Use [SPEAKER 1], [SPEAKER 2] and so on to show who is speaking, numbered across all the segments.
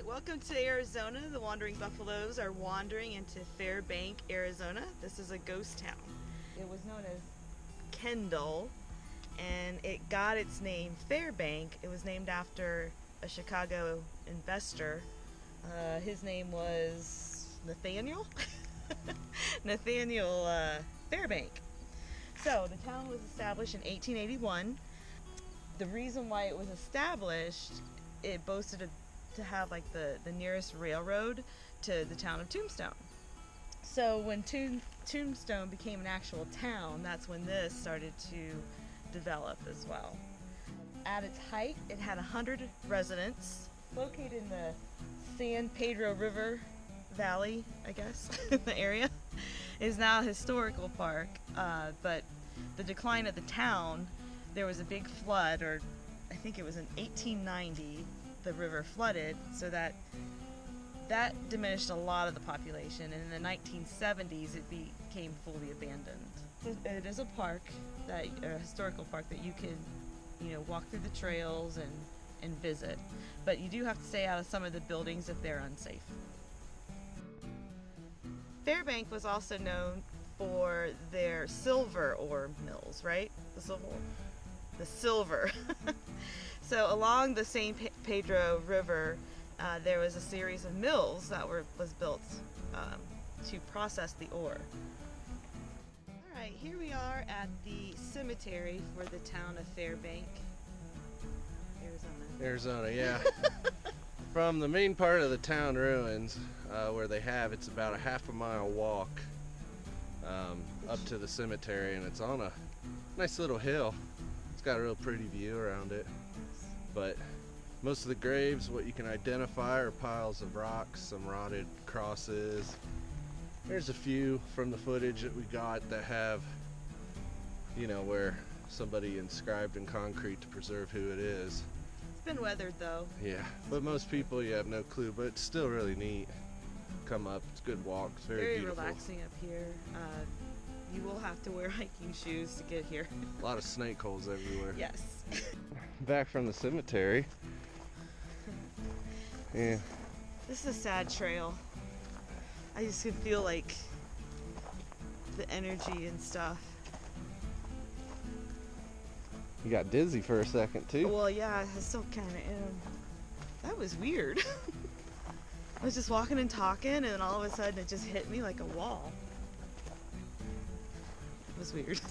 [SPEAKER 1] Welcome to Arizona. The Wandering Buffaloes are wandering into Fairbank, Arizona. This is a ghost town. It was known as Kendall, and it got its name Fairbank. It was named after a Chicago investor. His name was Nathaniel Fairbank. So the town was established in 1881. The reason why it was established, it boasted to have like the nearest railroad to the town of Tombstone. So when Tombstone became an actual town, that's when this started to develop as well. At its height, it had 100 residents. Located in the San Pedro River Valley, I guess, the area, is now a historical park. But the decline of the town, there was a big flood, or I think it was in 1890, the river flooded, so that diminished a lot of the population, and in the 1970s it became fully abandoned. It is a park, a historical park that you can, walk through the trails and visit, but you do have to stay out of some of the buildings if they're unsafe. Fairbank was also known for their silver ore mills, right? The silver. So along the San Pedro River, there was a series of mills that was built to process the ore. All right, here we are at the cemetery for the town of Fairbank,
[SPEAKER 2] Arizona, yeah. From the main part of the town ruins, where it's about a half a mile walk up to the cemetery, and it's on a nice little hill. It's got a real pretty view around it. But most of the graves, what you can identify, are piles of rocks, some rotted crosses. There's a few from the footage that we got that have, where somebody inscribed in concrete to preserve who it is.
[SPEAKER 1] It's been weathered though.
[SPEAKER 2] Yeah, but most people, you have no clue, but it's still really neat. Come up, it's a good walk, it's very beautiful.
[SPEAKER 1] Relaxing up here. You will have to wear hiking shoes to get here.
[SPEAKER 2] A lot of snake holes everywhere.
[SPEAKER 1] Yes.
[SPEAKER 2] Back from the cemetery. Yeah.
[SPEAKER 1] This is a sad trail. I just can feel like the energy and stuff.
[SPEAKER 2] You got dizzy for a second too.
[SPEAKER 1] Well, yeah, I still kind of am. That was weird. I was just walking and talking, and then all of a sudden it just hit me like a wall. It was weird.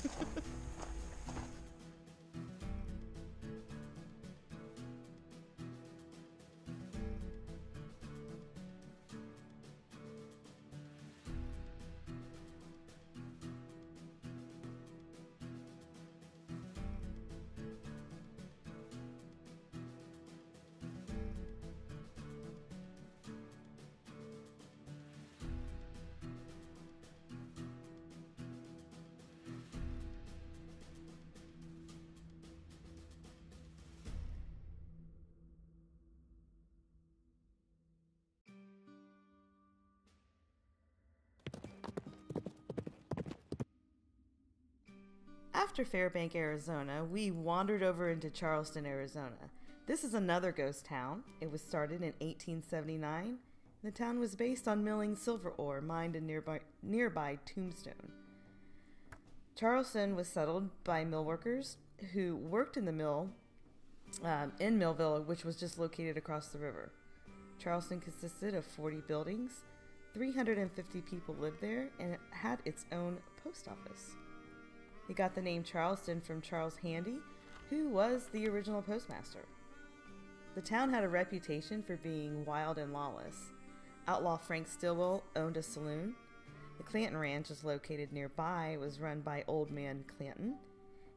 [SPEAKER 1] After Fairbank, Arizona, we wandered over into Charleston, Arizona. This is another ghost town. It was started in 1879. The town was based on milling silver ore mined in nearby Tombstone. Charleston was settled by mill workers who worked in the mill in Millville, which was just located across the river. Charleston consisted of 40 buildings. 350 people lived there, and it had its own post office. It got the name Charleston from Charles Handy, who was the original postmaster. The town had a reputation for being wild and lawless. Outlaw Frank Stillwell owned a saloon. The Clanton Ranch is located nearby. It was run by Old Man Clanton,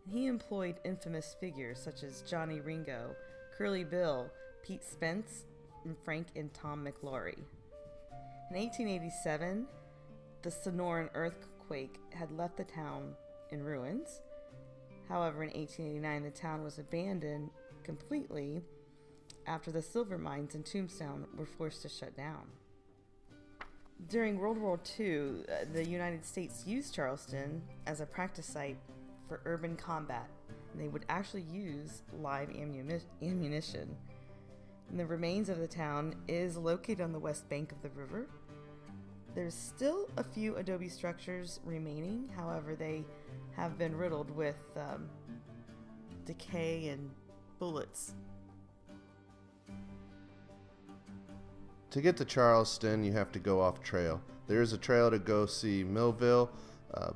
[SPEAKER 1] and he employed infamous figures such as Johnny Ringo, Curly Bill, Pete Spence, and Frank and Tom McLaury. In 1887, the Sonoran earthquake had left the town in ruins. However, in 1889, the town was abandoned completely after the silver mines in Tombstone were forced to shut down. During World War II, the United States used Charleston as a practice site for urban combat, and they would actually use live ammunition. And the remains of the town is located on the west bank of the river. There's still a few adobe structures remaining, however they have been riddled with decay and bullets.
[SPEAKER 3] To get to Charleston, you have to go off trail. There is a trail to go see Millville,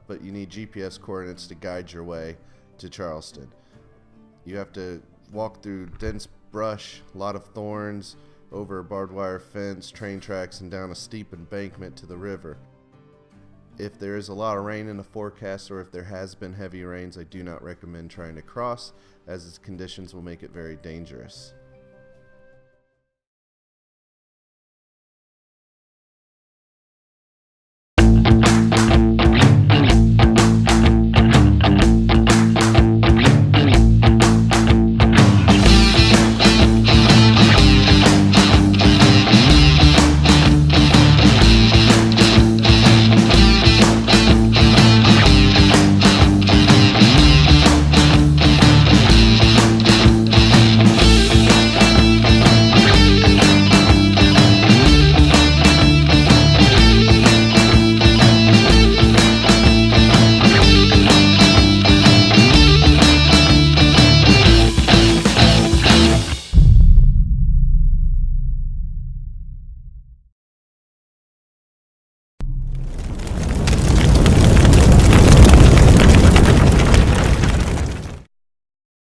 [SPEAKER 3] but you need GPS coordinates to guide your way to Charleston. You have to walk through dense brush, a lot of thorns, over a barbed wire fence, train tracks, and down a steep embankment to the river. If there is a lot of rain in the forecast, or if there has been heavy rains, I do not recommend trying to cross, as its conditions will make it very dangerous.